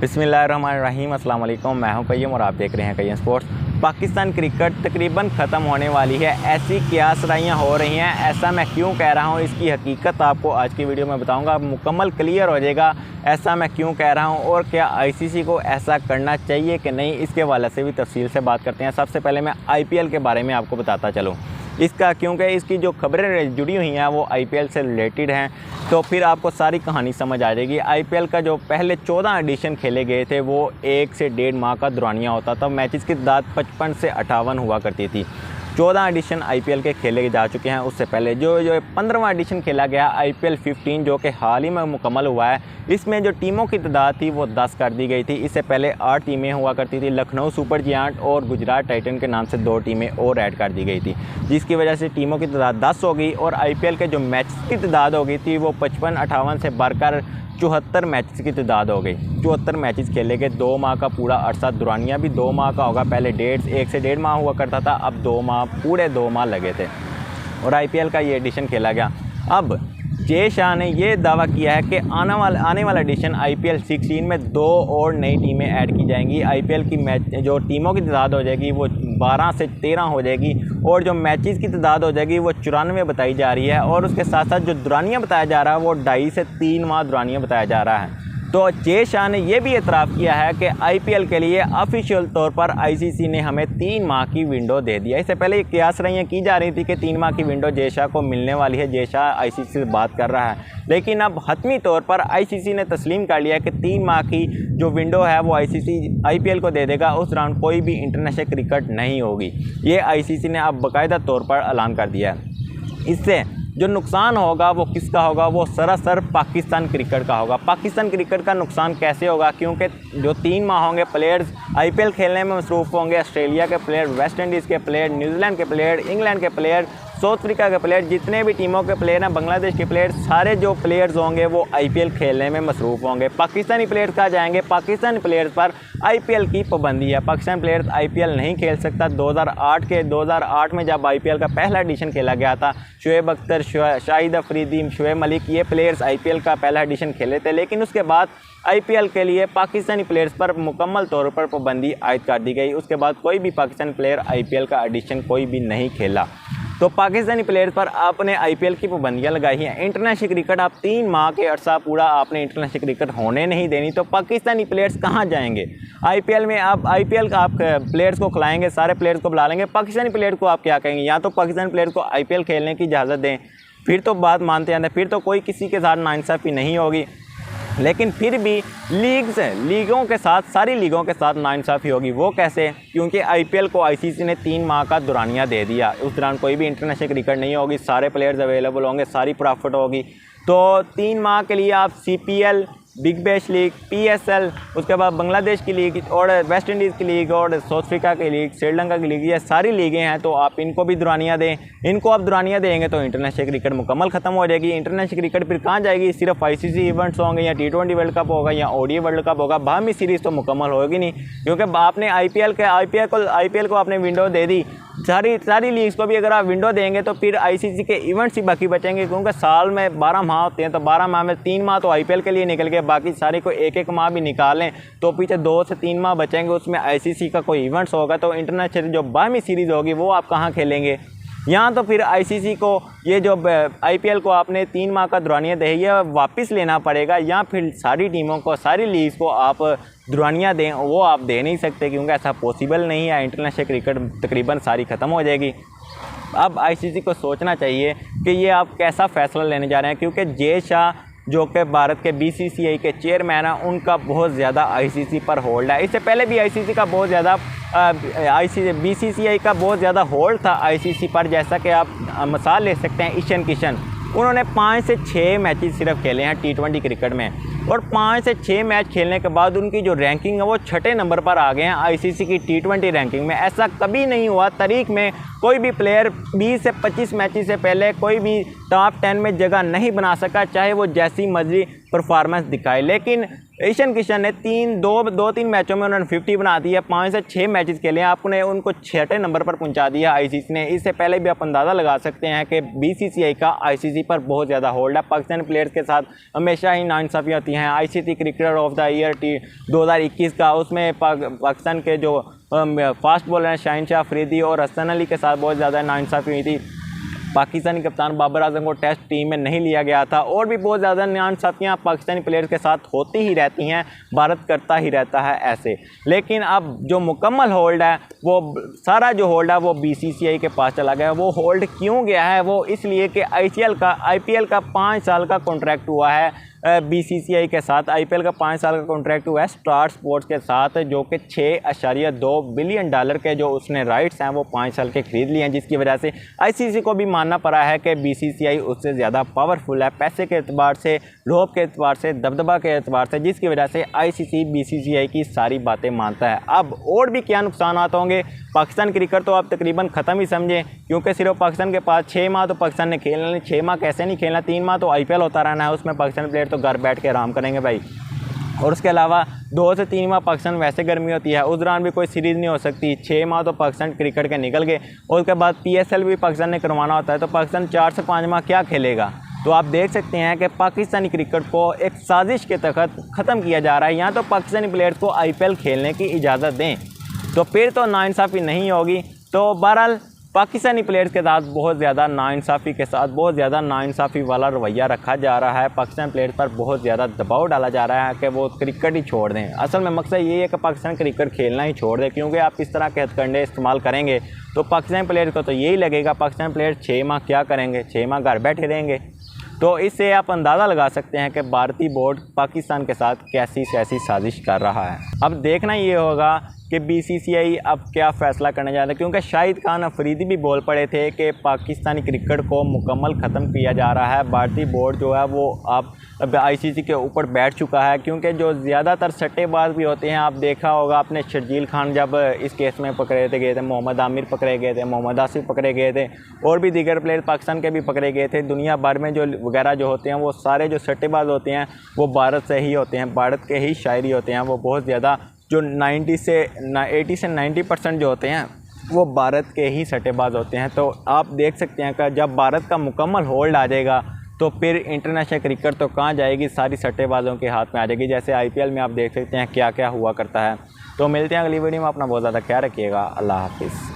बिस्मिल्लाहिर्रहमानिर्रहीम अस्सलाम वालेकुम। मैं हूं कय्यम और आप देख रहे हैं कय्यम स्पोर्ट्स। पाकिस्तान क्रिकेट तकरीबन ख़त्म होने वाली है। ऐसी क्या सराइयाँ हो रही हैं, ऐसा मैं क्यों कह रहा हूं, इसकी हकीकत आपको आज की वीडियो में बताऊंगा। मुकम्मल क्लियर हो जाएगा ऐसा मैं क्यों कह रहा हूं और क्या आईसीसी को ऐसा करना चाहिए कि नहीं, इसके हवाले से भी तफसील से बात करते हैं। सबसे पहले मैं आईपीएल के बारे में आपको बताता चलूँ इसका, क्योंकि इसकी जो खबरें जुड़ी हुई हैं वो आईपीएल से रिलेटेड हैं, तो फिर आपको सारी कहानी समझ आ जाएगी। आईपीएल का जो पहले 14 एडिशन खेले गए थे वो 1 से 1.5 माह का दौरानिया होता था। मैचेस की तादाद 55 से 58 हुआ करती थी। 14 एडिशन आईपीएल के खेले जा चुके हैं। उससे पहले जो 15वां एडिशन खेला गया आईपीएल 15, जो कि हाल ही में मुकम्मल हुआ है, इसमें जो टीमों की तादाद थी वो 10 कर दी गई थी। इससे पहले 8 टीमें हुआ करती थी। लखनऊ सुपर जायंट और गुजरात टाइटन के नाम से 2 टीमें और ऐड कर दी गई थी, जिसकी वजह से टीमों की तादाद 10 हो गई और आईपीएल के जो मैच की तादाद हो गई थी वो 55-58 से बढ़कर 74 मैचेस की तादाद हो गई। 74 मैचेस खेले गए। 2 माह का पूरा अरसा, दौरानिया भी 2 माह का होगा। पहले 1 से 1.5 माह हुआ करता था, अब 2 माह, पूरे 2 माह लगे थे और आईपीएल का ये एडिशन खेला गया। अब जय शाह ने ये दावा किया है कि आने वाला एडिशन आईपीएल 16 में 2 और नई टीमें ऐड की जाएंगी। आईपीएल की मैच जो टीमों की तादाद हो जाएगी वो 12 से 13 हो जाएगी और जो मैचेस की तादाद हो जाएगी वो 94 बताई जा रही है। और उसके साथ साथ जो दौरानिया बताया जा रहा है वो 2.5 से 3 माह दौरानिया बताया जा रहा है। तो जय शाह ने यह भी एतराफ़ किया है कि आईपीएल के लिए ऑफिशियल तौर पर आईसीसी ने हमें 3 माह की विंडो दे दिया। इससे पहले कियास रहियाँ की जा रही थी कि 3 माह की विंडो जय शाह को मिलने वाली है। जय शाह आईसीसी से बात कर रहा है, लेकिन अब हतमी तौर पर आईसीसी ने तस्लीम कर लिया कि 3 माह की जो विंडो है वो आईसीसी आईपीएल को दे देगा। उस दौरान कोई भी इंटरनेशनल क्रिकेट नहीं होगी। ये आईसीसी ने अब बाकायदा तौर पर ऐलान कर दिया है। इससे जो नुकसान होगा वो किसका होगा, वो सरासर पाकिस्तान क्रिकेट का होगा। पाकिस्तान क्रिकेट का नुकसान कैसे होगा, क्योंकि जो 3 माह होंगे प्लेयर्स आईपीएल खेलने में मसरूफ़ होंगे। ऑस्ट्रेलिया के प्लेयर, वेस्ट इंडीज़ के प्लेयर, न्यूजीलैंड के प्लेयर, इंग्लैंड के प्लेयर, साउथ अफ्रीका के प्लेयर, जितने भी टीमों के प्लेयर हैं, बांग्लादेश के प्लेयर, सारे जो प्लेयर्स होंगे वो आईपीएल खेलने में मसरूफ़ होंगे। पाकिस्तानी प्लेयर्स कहाँ जाएंगे? पाकिस्तानी प्लेयर्स पर आईपीएल की पाबंदी है। पाकिस्तानी प्लेयर्स आईपीएल नहीं खेल सकता। 2008 में जब आईपीएल का पहला एडिशन खेला गया था, शुएब अख्तर, शाहिद अफरीदी, शुएब मलिक, ये प्लेयर्स आईपीएल का पहला एडिशन खेले थे। लेकिन उसके बाद आईपीएल के लिए पाकिस्तानी प्लेयर्स पर मुकम्मल तौर पर पाबंदी आयद कर दी गई। उसके बाद कोई भी पाकिस्तानी प्लेयर आईपीएल का एडिशन कोई भी नहीं खेला। तो पाकिस्तानी प्लेयर्स पर आपने आईपीएल की पाबंदियां लगाई हैं। इंटरनेशनल क्रिकेट आप 3 माह के अरसा पूरा आपने इंटरनेशनल क्रिकेट होने नहीं देनी, तो पाकिस्तानी प्लेयर्स कहाँ जाएंगे? आईपीएल में आप प्लेयर्स को खिलाएंगे, सारे प्लेयर्स को बुला लेंगे, पाकिस्तानी प्लेयर को आप क्या कहेंगे? या तो पाकिस्तानी प्लेयर को आईपीएल खेलने की इजाज़त दें, फिर तो बात मानते हैं, फिर तो कोई किसी के साथ नाइंसाफ़ी नहीं होगी। लेकिन फिर भी लीगों के साथ, सारी लीगों के साथ नाइंसाफ़ी होगी। वो कैसे? क्योंकि आईपीएल को आईसीसी ने 3 माह का दौरानिया दे दिया। उस दौरान कोई भी इंटरनेशनल क्रिकेट नहीं होगी, सारे प्लेयर्स अवेलेबल होंगे, सारी प्रॉफिट होगी। तो 3 माह के लिए आप CPL, big bash league, PSL, उसके बाद बांग्लादेश की लीग और वेस्ट इंडीज़ की लीग और साउथ अफ्रीका की लीग, श्रीलंका की लीग, ये सारी लीगें हैं, तो आप इनको भी दौरानिया दें। इनको आप दौरानिया देंगे तो इंटरनेशनल क्रिकेट मुकम्मल ख़त्म हो जाएगी। इंटरनेशनल क्रिकेट फिर कहाँ जाएगी? सिर्फ आईसीसी इवेंट्स होंगे या T20 वर्ल्ड कप होगा या ओडीआई वर्ल्ड कप होगा। बाहमी सीरीज़ तो मुकम्मल होगी नहीं, क्योंकि आपने आईपीएल को आपने विंडो दे दी। सारी लीग्स को भी अगर आप विंडो देंगे तो फिर आईसीसी के इवेंट्स ही बाकी बचेंगे, क्योंकि साल में 12 माह होते हैं, तो 12 माह में 3 माह तो आईपीएल के लिए निकल गए, बाकी सारे को एक माह भी निकालें तो पीछे 2 से 3 माह बचेंगे। उसमें आईसीसी का कोई इवेंट्स होगा, तो इंटरनेशनल जो बाहमी सीरीज़ होगी वो आप कहाँ खेलेंगे? यहाँ तो फिर आईसीसी को ये जो आईपीएल को आपने 3 माह का दौरानिया दिया वापस लेना पड़ेगा, या फिर सारी टीमों को, सारी लीग्स को आप दौरानिया दें, वो आप दे नहीं सकते, क्योंकि ऐसा पॉसिबल नहीं है। इंटरनेशनल क्रिकेट तकरीबन सारी ख़त्म हो जाएगी। अब आईसीसी को सोचना चाहिए कि ये आप कैसा फ़ैसला लेने जा रहे हैं, क्योंकि जय शाह जो कि भारत के बीसीसीआई के चेयरमैन हैं, उनका बहुत ज़्यादा आईसीसी पर होल्ड है। इससे पहले भी आईसीसी का बहुत ज़्यादा बीसीसीआई का बहुत ज़्यादा होल्ड था आईसीसी पर। जैसा कि आप मिसाल ले सकते हैं ईशान किशन, उन्होंने 5 से 6 मैचेस सिर्फ खेले हैं T20 क्रिकेट में, और 5 से 6 मैच खेलने के बाद उनकी जो रैंकिंग है वो 6ठे नंबर पर आ गए हैं आईसीसी की T20 रैंकिंग में। ऐसा कभी नहीं हुआ तारीख में, कोई भी प्लेयर 20 से 25 मैचेस से पहले कोई भी टॉप 10 में जगह नहीं बना सका, चाहे वो जैसी मर्जी परफॉर्मेंस दिखाए। लेकिन ईशान किशन ने 2-3 मैचों में उन्होंने 50 बना दिया। 5 से 6 मैचेस खेले, आपने उनको 6ठे नंबर पर पहुंचा दिया आईसीसी ने। इससे पहले भी आप अंदाज़ा लगा सकते हैं कि बीसीसीआई का आईसीसी पर बहुत ज़्यादा होल्ड है। पाकिस्तानी प्लेयर्स के साथ हमेशा ही नाइंसाफ़ी होती हैं। हैं ICC cricketer of the year 2021 का। उसमें पाकिस्तान के जो फास्ट बॉलर हैं शाहीन शाह अफरीदी और हसन अली के साथ बहुत ज़्यादा नाइंसाफ़ी हुई थी। पाकिस्तानी कप्तान बाबर आजम को टेस्ट टीम में नहीं लिया गया था और भी बहुत ज़्यादा नाइंसाफ़ियाँ पाकिस्तानी प्लेयर्स के साथ होती ही रहती हैं, भारत करता ही रहता है ऐसे। लेकिन अब जो मुकम्मल होल्ड है वो सारा जो होल्ड है वो BCCI के पास चला गया। वो होल्ड क्यों गया है? वो इसलिए कि IPL का 5 साल का कॉन्ट्रैक्ट हुआ है BCCI के साथ। IPL का 5 साल का कॉन्ट्रैक्ट हुआ है स्टार स्पोर्ट्स के साथ, जो कि $6.2 बिलियन के जो उसने राइट्स हैं वो 5 साल के खरीद लिए हैं, जिसकी वजह से ICC को भी मानना पड़ा है कि BCCI उससे ज़्यादा पावरफुल है पैसे के एतबार से, रोब के एतबार से, दबदबा के एतबार से, जिसकी वजह से ICC BCCI की सारी बातें मानता है। अब और भी क्या नुकसान होंगे? पाकिस्तान क्रिकेट तो अब तकरीबन ख़त्म ही समझे, क्योंकि सिर्फ पाकिस्तान के पास 6 माह तो पाकिस्तान ने खेलना नहीं। 6 माह कैसे नहीं खेलना, 3 माह तो IPL होता रहना है, उसमें पाकिस्तान प्लेयर तो घर बैठ के आराम करेंगे भाई। और उसके अलावा 2 से 3 माह पाकिस्तान वैसे गर्मी होती है, उस दौरान भी कोई सीरीज़ नहीं हो सकती। 6 माह तो पाकिस्तान क्रिकेट के निकल गए और उसके बाद PSL भी पाकिस्तान ने करवाना होता है, तो पाकिस्तान 4 से 5 माह क्या खेलेगा? तो आप देख सकते हैं कि पाकिस्तानी क्रिकेट को एक साजिश के तहत ख़त्म किया जा रहा है। यहाँ तो पाकिस्तानी प्लेयर्स को IPL खेलने की इजाज़त दें तो फिर तो नाइंसाफ़ी नहीं होगी। तो बहरहाल पाकिस्तानी प्लेयर्स के साथ बहुत ज़्यादा नाइंसाफ़ी वाला रवैया रखा जा रहा है। पाकिस्तान प्लेयर्स पर बहुत ज़्यादा दबाव डाला जा रहा है कि वो क्रिकेट ही छोड़ दें। असल में मकसद ये है कि पाकिस्तान क्रिकेट खेलना ही छोड़ दें, क्योंकि आप इस तरह के हथकंडे इस्तेमाल करेंगे तो पाकिस्तानी प्लेयर्स को तो यही लगेगा पाकिस्तान प्लेयर 6 माह क्या करेंगे, 6 माह घर बैठे रहेंगे। तो इससे आप अंदाज़ा लगा सकते हैं कि भारतीय बोर्ड पाकिस्तान के साथ कैसी साजिश कर रहा है। अब देखना ये होगा कि BCCI अब क्या फ़ैसला करने जा रहा है, क्योंकि शाहिद खान अफरीदी भी बोल पड़े थे कि पाकिस्तानी क्रिकेट को मुकम्मल ख़त्म किया जा रहा है। भारतीय बोर्ड जो है वो अब ICC के ऊपर बैठ चुका है, क्योंकि जो ज़्यादातर सट्टेबाज भी होते हैं, आप देखा होगा आपने शर्जील खान जब इस केस में पकड़े गए थे, मोहम्मद आमिर पकड़े गए थे, मोहम्मद आसिफ पकड़े गए थे और भी दीगर प्लेयर पाकिस्तान के भी पकड़े गए थे। दुनिया भर में जो वगैरह जो होते हैं वो सारे जो सट्टेबाज होते हैं वो भारत से ही होते हैं, भारत के ही शायरी होते हैं। वो बहुत ज़्यादा जो 80 से 90% जो होते हैं वो भारत के ही सट्टेबाज होते हैं। तो आप देख सकते हैं कि जब भारत का मुकम्मल होल्ड आ जाएगा तो फिर इंटरनेशनल क्रिकेट तो कहाँ जाएगी, सारी सट्टेबाजों के हाथ में आ जाएगी। जैसे IPL में आप देख सकते हैं क्या क्या हुआ करता है। तो मिलते हैं अगली वीडियो में, अपना बहुत ज़्यादा ख्याल रखिएगा। अल्लाह हाफिज़।